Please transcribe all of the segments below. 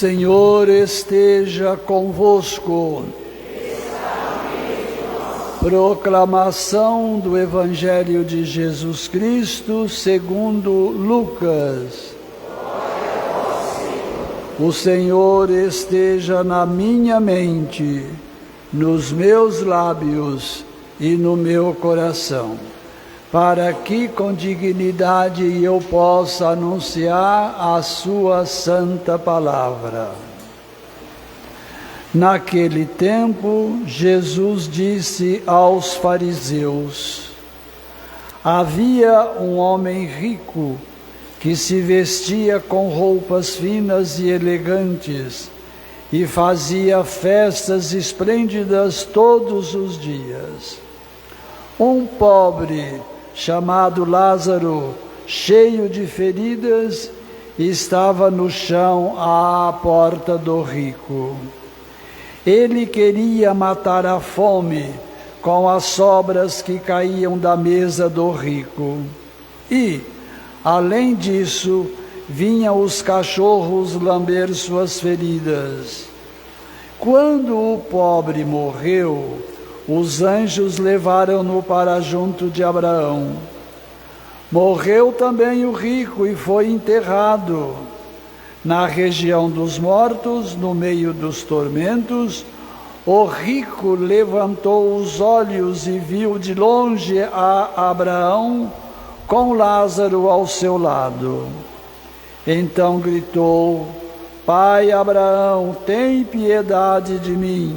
Senhor esteja convosco. Proclamação do Evangelho de Jesus Cristo segundo Lucas. O Senhor esteja na minha mente, nos meus lábios e no meu coração, para que com dignidade eu possa anunciar a sua santa palavra. Naquele tempo, Jesus disse aos fariseus: havia um homem rico que se vestia com roupas finas e elegantes e fazia festas esplêndidas todos os dias. Um pobre chamado Lázaro, cheio de feridas, estava no chão à porta do rico. Ele queria matar a fome com as sobras que caíam da mesa do rico. E, além disso, vinham os cachorros lamber suas feridas. Quando o pobre morreu, os anjos levaram-no para junto de Abraão. Morreu também o rico e foi enterrado. Na região dos mortos, no meio dos tormentos, o rico levantou os olhos e viu de longe a Abraão com Lázaro ao seu lado. Então gritou: Pai Abraão, tem piedade de mim.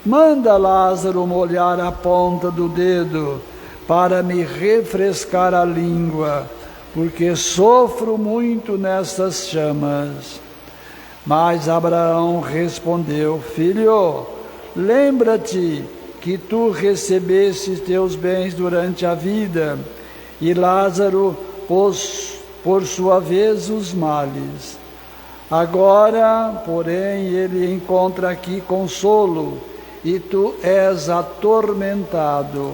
Manda Lázaro molhar a ponta do dedo para me refrescar a língua, porque sofro muito nestas chamas. Mas Abraão respondeu: Filho, lembra-te que tu recebeste teus bens durante a vida, e Lázaro, por sua vez, os males. Agora, porém, ele encontra aqui consolo, e tu és atormentado.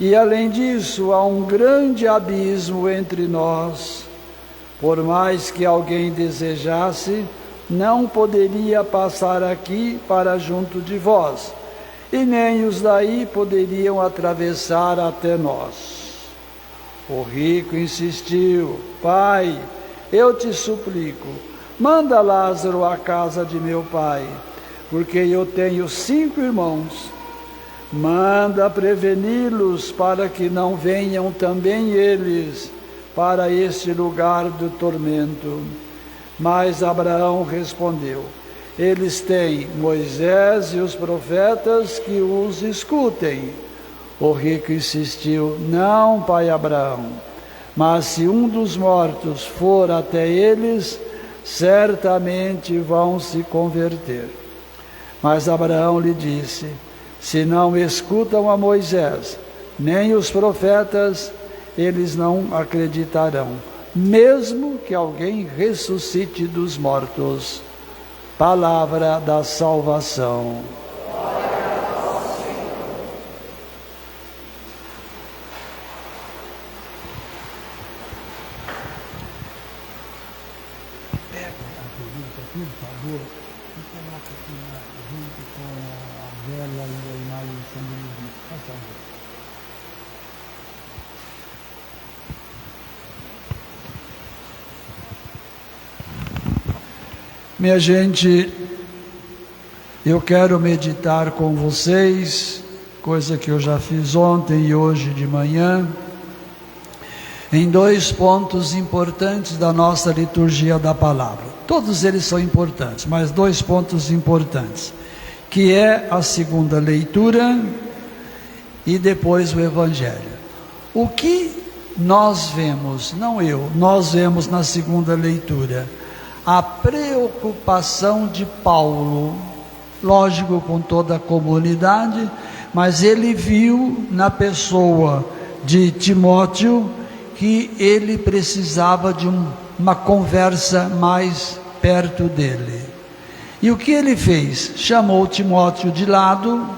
E além disso, há um grande abismo entre nós. Por mais que alguém desejasse, não poderia passar aqui para junto de vós, e nem os daí poderiam atravessar até nós. O rico insistiu: Pai, eu te suplico, manda Lázaro à casa de meu pai, porque eu tenho 5 irmãos. Manda preveni-los para que não venham também eles para este lugar do tormento. Mas Abraão respondeu: eles têm Moisés e os profetas, que os escutem. O rico insistiu: não, pai Abraão, mas se um dos mortos for até eles, certamente vão se converter. Mas Abraão lhe disse: se não escutam a Moisés, nem os profetas, eles não acreditarão, mesmo que alguém ressuscite dos mortos. Palavra da salvação. Pega a pergunta aqui, por favor, e coloca aqui junto com a vela e a imagem de São Benedito, por favor. Minha gente, eu quero meditar com vocês, coisa que eu já fiz ontem e hoje de manhã, em 2 pontos importantes da nossa liturgia da palavra. Todos eles são importantes, mas 2 pontos importantes, que é a segunda leitura e depois o Evangelho. O que nós vemos, não eu, nós vemos na segunda leitura a preocupação de Paulo, lógico, com toda a comunidade, mas ele viu na pessoa de Timóteo que ele precisava de uma conversa mais perto dele. E o que ele fez? Chamou Timóteo de lado,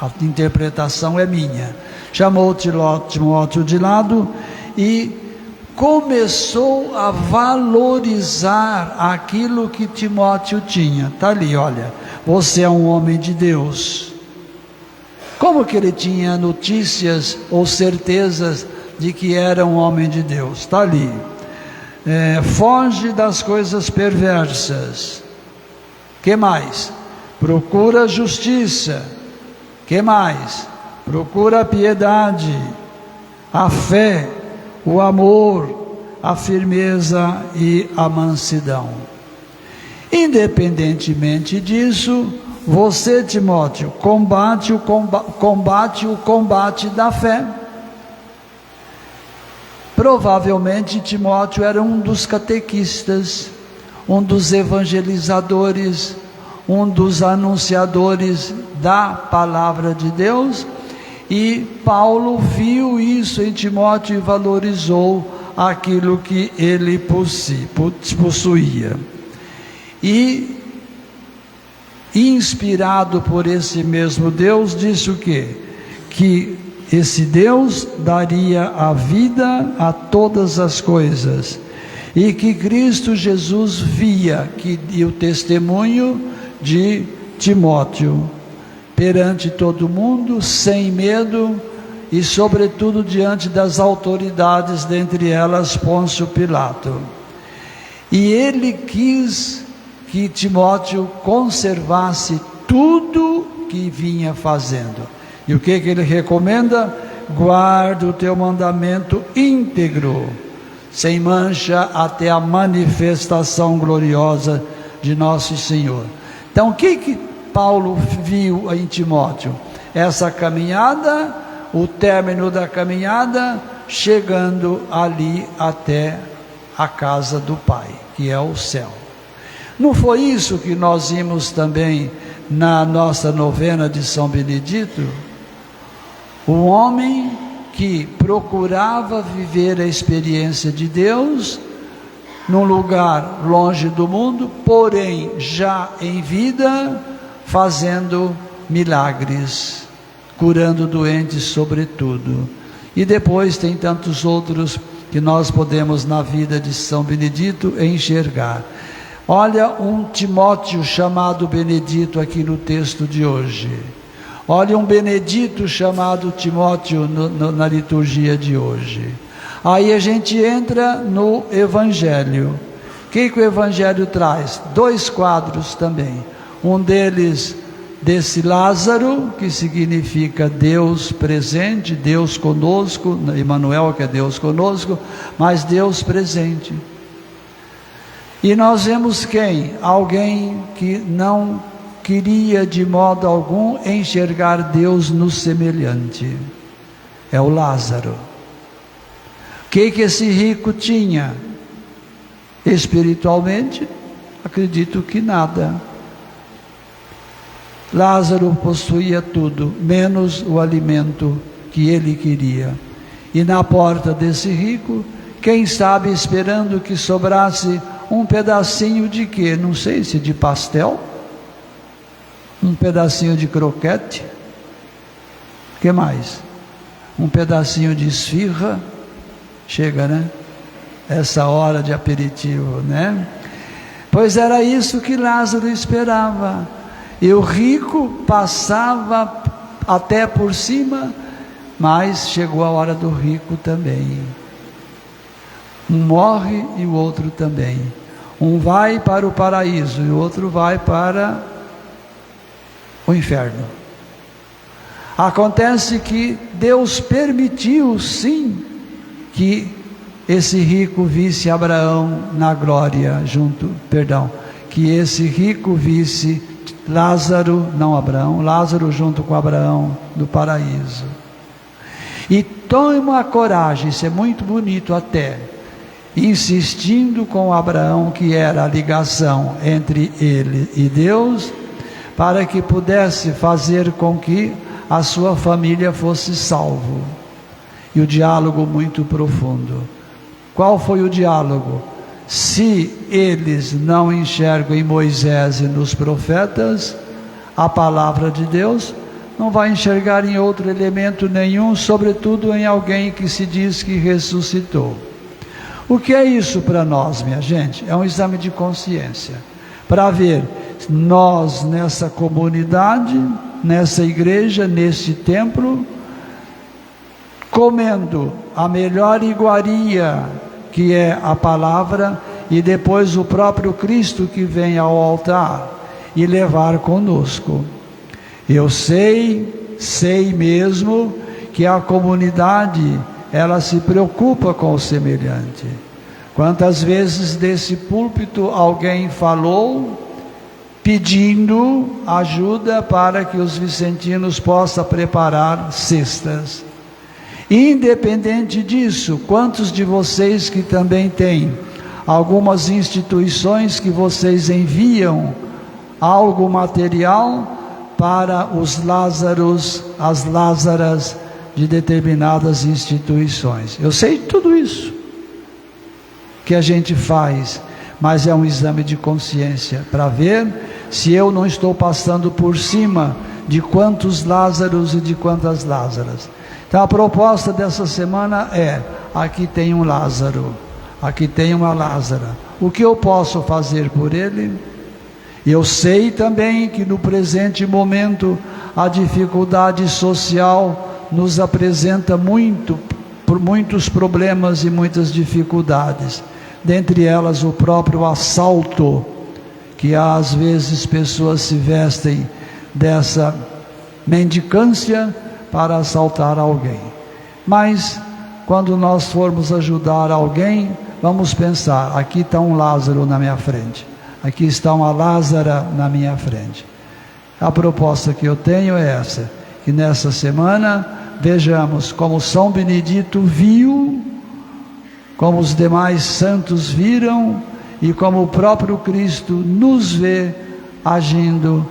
a interpretação é minha, chamou Timóteo de lado e começou a valorizar aquilo que Timóteo tinha. Está ali, olha, você é um homem de Deus. Como que ele tinha notícias ou certezas de que era um homem de Deus? Está ali. Foge das coisas perversas. Que mais? Procura a justiça. Que mais? Procura a piedade, a fé, o amor, a firmeza e a mansidão. Independentemente disso, você, Timóteo, combate o combate da fé. Provavelmente Timóteo era um dos catequistas, um dos evangelizadores, um dos anunciadores da palavra de Deus, e Paulo viu isso em Timóteo e valorizou aquilo que ele possuía. E, inspirado por esse mesmo Deus, disse o quê? Que esse Deus daria a vida a todas as coisas, e que Cristo Jesus via e o testemunho de Timóteo perante todo mundo, sem medo, e sobretudo diante das autoridades, dentre elas Pôncio Pilato. E ele quis que Timóteo conservasse tudo que vinha fazendo. E o que ele recomenda? Guarda o teu mandamento íntegro, sem mancha, até a manifestação gloriosa de nosso Senhor. Então, o que Paulo viu em Timóteo? Essa caminhada, o término da caminhada, chegando ali até a casa do Pai, que é o céu. Não foi isso que nós vimos também na nossa novena de São Benedito? O homem que procurava viver a experiência de Deus num lugar longe do mundo, porém já em vida, fazendo milagres, curando doentes sobretudo. E depois tem tantos outros que nós podemos na vida de São Benedito enxergar. Olha um Timóteo chamado Benedito aqui no texto de hoje. Olha um Benedito chamado Timóteo na liturgia de hoje. Aí a gente entra no Evangelho. O que o Evangelho traz? 2 quadros também. Um deles desse Lázaro, que significa Deus presente, Deus conosco, Emmanuel, que é Deus conosco, mas Deus presente. E nós vemos quem? Alguém que não queria de modo algum enxergar Deus no semelhante. É o Lázaro. O que esse rico tinha? Espiritualmente, acredito que nada. Lázaro possuía tudo, menos o alimento que ele queria. E na porta desse rico, quem sabe esperando que sobrasse um pedacinho de quê? Não sei se de pastel, um pedacinho de croquete, que mais? Um pedacinho de esfirra. Chega, né? Essa hora de aperitivo, né? Pois era isso que Lázaro esperava. E o rico passava até por cima, mas chegou a hora do rico também. Um morre e o outro também. Um vai para o paraíso e o outro vai para o inferno. Acontece que Deus permitiu, sim, que esse rico visse Abraão na glória que esse rico visse Lázaro, não Abraão, Lázaro junto com Abraão no paraíso. E toma coragem, isso é muito bonito até, insistindo com Abraão, que era a ligação entre ele e Deus, para que pudesse fazer com que a sua família fosse salvo. E o diálogo muito profundo. Qual foi o diálogo? Se eles não enxergam em Moisés e nos profetas a palavra de Deus, não vai enxergar em outro elemento nenhum, sobretudo em alguém que se diz que ressuscitou. O que é isso para nós, minha gente? É um exame de consciência, para ver nós nessa comunidade, nessa igreja, nesse templo, comendo a melhor iguaria, que é a palavra, e depois o próprio Cristo que vem ao altar e levar conosco. Eu sei mesmo que a comunidade, ela se preocupa com o semelhante. Quantas vezes desse púlpito alguém falou pedindo ajuda para que os vicentinos possam preparar cestas. Independente disso, quantos de vocês que também têm algumas instituições que vocês enviam algo material para os Lázaros, as Lázaras de determinadas instituições? Eu sei tudo isso que a gente faz, mas é um exame de consciência para ver se eu não estou passando por cima de quantos Lázaros e de quantas Lázaras. Então a proposta dessa semana é: aqui tem um Lázaro, aqui tem uma Lázara, o que eu posso fazer por ele? Eu sei também que no presente momento a dificuldade social nos apresenta muitos problemas e muitas dificuldades, dentre elas o próprio assalto, que às vezes pessoas se vestem dessa mendicância para assaltar alguém. Mas quando nós formos ajudar alguém, vamos pensar: aqui está um Lázaro na minha frente, aqui está uma Lázara na minha frente. A proposta que eu tenho é essa, que nessa semana vejamos como São Benedito viu, como os demais santos viram, e como o próprio Cristo nos vê agindo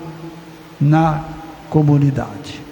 na comunidade.